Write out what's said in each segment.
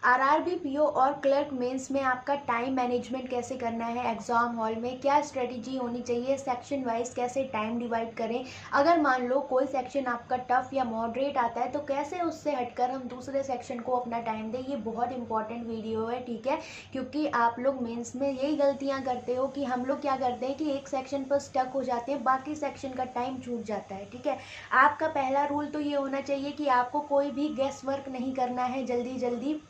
RRB PO और clerk mains में आपका टाइम मैनेजमेंट कैसे करना है, एग्जाम हॉल में क्या स्ट्रेटजी होनी चाहिए, सेक्शन वाइज कैसे टाइम डिवाइड करें, अगर मान लो कोई सेक्शन आपका टफ या मॉडरेट आता है तो कैसे उससे हटकर हम दूसरे सेक्शन को अपना टाइम दें। ये बहुत इंपॉर्टेंट वीडियो है, ठीक है, क्योंकि आप लोग मेंस में यही गलतियां करते हो कि हम लोग क्या करते हैं कि एक सेक्शन पर स्टक हो जाते हैं, बाकी सेक्शन का टाइम छूट जाता है। ठीक है, आपका पहला रूल तो ये होना चाहिए कि आपको कोई भी गेस वर्क नहीं करना है जल्दी जल्दी।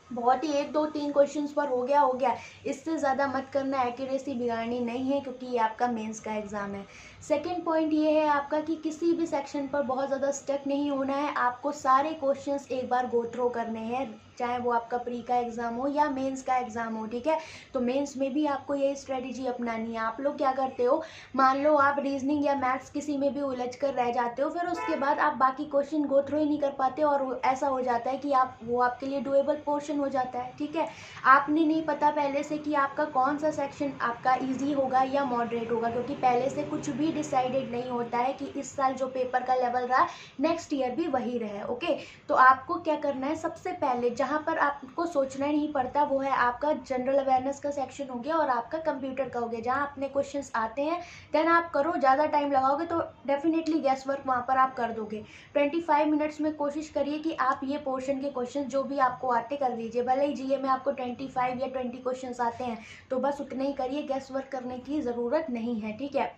बहुत ही 1 2 3 क्वेश्चंस पर हो गया, इससे ज़्यादा मत करना, एक्यूरेसी बिगाड़नी नहीं है क्योंकि ये आपका मेंस का एग्जाम है। सेकंड पॉइंट ये है आपका कि किसी भी सेक्शन पर बहुत ज़्यादा स्टक नहीं होना है, आपको सारे क्वेश्चंस एक बार गो थ्रो करने हैं, चाहे वो आपका प्री का एग्जाम हो या मेंस का एग्जाम हो। ठीक है, तो मेंस में भी आपको यही स्ट्रेटेजी अपनानी है। आप लोग क्या करते हो, मान लो आप रीजनिंग या मैथ्स किसी में भी उलझ कर रह जाते हो, फिर उसके बाद आप बाकी क्वेश्चन गो थ्रो ही नहीं कर पाते और ऐसा हो जाता है कि आप वो आपके लिए डुएबल पोर्शन हो जाता है। ठीक है, आपने नहीं पता पहले से कि आपका कौन सा सेक्शन आपका इजी होगा या मॉडरेट होगा, क्योंकि पहले से कुछ भी डिसाइडेड नहीं होता है कि इस साल जो पेपर का लेवल रहा नेक्स्ट ईयर भी वही रहे। ओके, तो आपको क्या करना है, सबसे पहले जहां पर आपको सोचना नहीं पड़ता वो है आपका जनरल अवेयरनेस का सेक्शन हो गया और आपका कंप्यूटर का हो गया, जहां अपने क्वेश्चंस आते हैं देन आप करो। ज़्यादा टाइम लगाओगे तो डेफिनेटली गैस वर्क वहाँ पर आप कर दोगे। 25 मिनट्स में कोशिश करिए कि आप ये पोर्शन के क्वेश्चन जो भी आपको आते कर लीजिए, भले ही जीए में आपको 25 या 20 क्वेश्चन आते हैं तो बस उतने ही करिए, गैस वर्क करने की ज़रूरत नहीं है। ठीक है,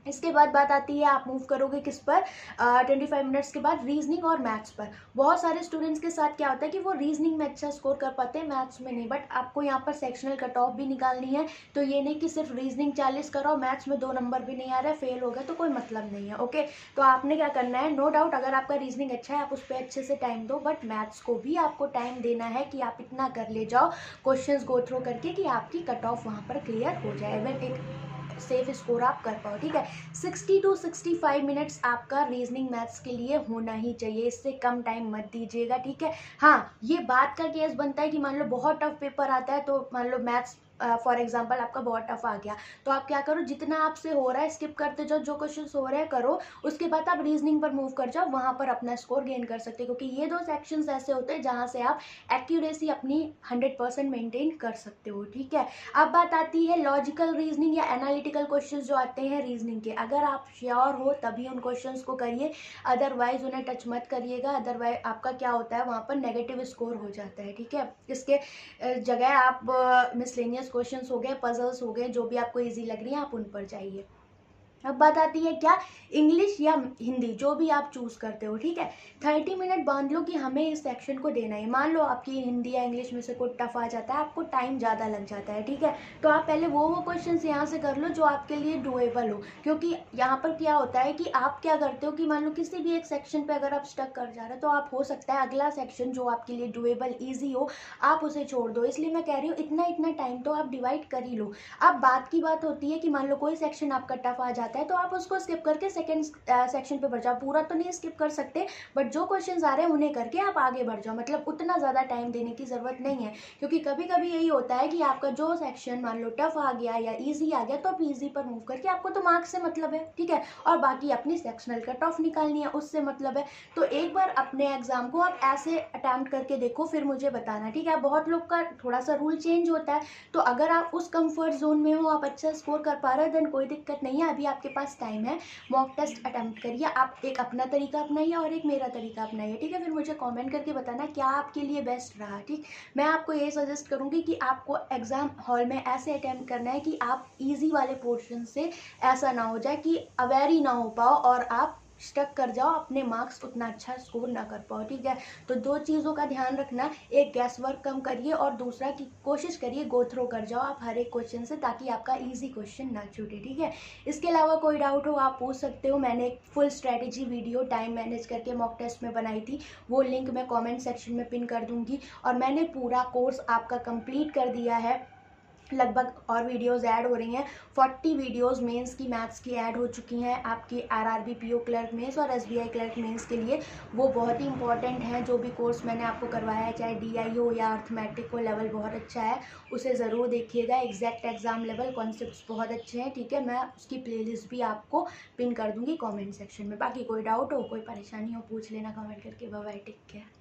इसके बाद बात आती है आप मूव करोगे किस पर, 25 मिनट्स के बाद रीजनिंग और मैथ्स पर। बहुत सारे स्टूडेंट्स के साथ क्या होता है कि वो रीजनिंग में अच्छा स्कोर कर पाते हैं, मैथ्स में नहीं, बट आपको यहाँ पर सेक्शनल कट ऑफ भी निकालनी है। तो ये नहीं कि सिर्फ रीजनिंग 40 करो, मैथ्स में 2 नंबर भी नहीं आ रहा है, फेल हो गया तो कोई मतलब नहीं है। ओके, तो आपने क्या करना है, नो डाउट अगर आपका रीजनिंग अच्छा है आप उस पर अच्छे से टाइम दो, बट मैथ्स को भी आपको टाइम देना है कि आप इतना कर ले जाओ क्वेश्चंस गो थ्रो करके कि आपकी कट ऑफ वहाँ पर क्लियर हो जाए, इवन एक सेफ स्कोर आप कर पाओ। ठीक है, 60 to 65 मिनट्स आपका रीजनिंग मैथ्स के लिए होना ही चाहिए, इससे कम टाइम मत दीजिएगा। ठीक है, हाँ, ये बात का केस बनता है कि मान लो बहुत टफ पेपर आता है, तो मान लो मैथ्स फॉर एग्जाम्पल आपका बहुत टफ आ गया, तो आप क्या करो, जितना आपसे हो रहा है स्किप करते जाओ, जो क्वेश्चन हो रहे हैं करो, उसके बाद आप रीजनिंग पर मूव कर जाओ, वहां पर अपना स्कोर गेन कर सकते हो, क्योंकि ये 2 सेक्शंस ऐसे होते हैं जहां से आप एक्यूरेसी अपनी 100% मेंटेन कर सकते हो। ठीक है, अब बात आती है लॉजिकल रीजनिंग या एनालिटिकल क्वेश्चंस जो आते हैं रीजनिंग के, अगर आप श्योर हो तभी उन क्वेश्चंस को करिए, अदरवाइज उन्हें टच मत करिएगा, अदरवाइज आपका क्या होता है वहाँ पर नेगेटिव स्कोर हो जाता है। ठीक है, इसके जगह आप मिसलेनियस क्वेश्चंस हो गए, पजल्स हो गए, जो भी आपको इजी लग रही है आप उन पर जाइए। अब बात आती है क्या, इंग्लिश या हिंदी, जो भी आप चूज करते हो। ठीक है, 30 मिनट बांध लो कि हमें इस सेक्शन को देना है। मान लो आपकी हिंदी या इंग्लिश में से कोई टफ आ जाता है, आपको टाइम ज़्यादा लग जाता है। ठीक है, तो आप पहले वो क्वेश्चन यहाँ से कर लो जो आपके लिए डुएबल हो, क्योंकि यहाँ पर क्या होता है कि आप क्या करते हो कि मान लो किसी भी एक सेक्शन पे अगर आप स्टक कर जा रहे हो तो आप हो सकता है अगला सेक्शन जो आपके लिए डुएबल ईजी हो आप उसे छोड़ दो। इसलिए मैं कह रही हूँ इतना इतना टाइम तो आप डिवाइड कर ही लो। अब बात की बात होती है कि मान लो कोई सेक्शन आपका टफ आ जाता है तो आप उसको स्किप करके सेकंड सेक्शन पे बढ़ जाओ, पूरा तो नहीं स्किप कर सकते, बट जो क्वेश्चंस आ रहे हैं उन्हें करके आप आगे बढ़ जाओ, मतलब उतना ज़्यादा टाइम देने की ज़रूरत नहीं है, क्योंकि कभी कभी यही होता है कि आपका जो सेक्शन मान लो टफ आ गया या ईजी आ गया तो आप ईजी पर मूव करके, आपको तो मार्क्स से मतलब है। ठीक है, और बाकी अपनी सेक्शनल कट ऑफ निकालनी है उससे मतलब है। तो एक बार अपने एग्जाम को आप ऐसे अटैम्प्ट करके देखो, फिर मुझे बताना। ठीक है, बहुत लोग का थोड़ा सा रूल चेंज होता है, तो अगर आप उस कंफर्ट जोन में हो, आप अच्छा स्कोर कर पा रहे हो, देन कोई दिक्कत नहीं है, अभी आपके पास टाइम है, मॉक टेस्ट अटेम्प्ट करिए। आप एक अपना तरीका अपनाइए और एक मेरा तरीका अपनाइए। ठीक है, फिर मुझे कमेंट करके बताना क्या आपके लिए बेस्ट रहा। ठीक, मैं आपको ये सजेस्ट करूंगी कि आपको एग्जाम हॉल में ऐसे अटेम्प्ट करना है कि आप इजी वाले पोर्शन से ऐसा ना हो जाए कि अवेयर ही ना हो पाओ और आप स्टक कर जाओ, अपने मार्क्स उतना अच्छा स्कोर ना कर पाओ। ठीक है, तो 2 चीज़ों का ध्यान रखना, एक गैस वर्क कम करिए और दूसरा की कोशिश करिए गो थ्रो कर जाओ आप हर एक क्वेश्चन से, ताकि आपका इजी क्वेश्चन ना छूटे। ठीक है, इसके अलावा कोई डाउट हो आप पूछ सकते हो, मैंने एक full strategy video time manage करके मॉक टेस्ट में बनाई थी, वो लिंक मैं कॉमेंट सेक्शन में पिन कर दूंगी, और मैंने पूरा कोर्स आपका कंप्लीट कर दिया है, लगभग और वीडियोस ऐड हो रही हैं, 40 वीडियोस मेंस की मैथ्स की ऐड हो चुकी हैं आपकी आरआरबी पीओ क्लर्क मेंस और एसबीआई क्लर्क मेंस के लिए। वो बहुत ही इंपॉर्टेंट हैं, जो भी कोर्स मैंने आपको करवाया है, चाहे डीआई हो या अर्थमेटिक हो, लेवल बहुत अच्छा है, उसे ज़रूर देखिएगा। एग्जैक्ट एग्जाम लेवल कॉन्सेप्ट्स बहुत अच्छे हैं। ठीक है, मैं उसकी प्लेलिस्ट भी आपको पिन कर दूंगी कॉमेंट सेक्शन में। बाकी कोई डाउट हो, कोई परेशानी हो, पूछ लेना कमेंट करके। Bye bye, take care.